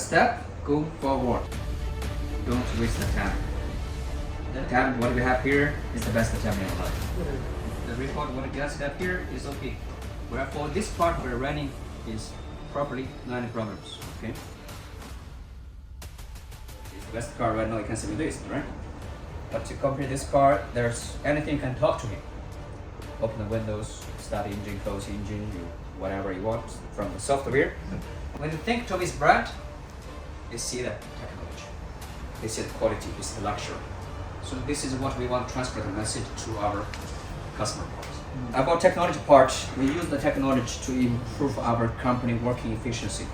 step, go forward. Don't waste the time. The time what we have here is the best time in our life. The report what we just have here is okay. Wherefore this part we're running is properly, no any problems. Okay. It's the best car right now. You can see with this, right? But to compare this car, there's anything you can talk to him. Open the windows, start engine, close engine, whatever you want from the software. When you think Tobys brand, they see the technology, they see the quality, they see the luxury. So this is what we want to transfer the message to our customer part. About technology part, we use the technology to improve our company working efficiency.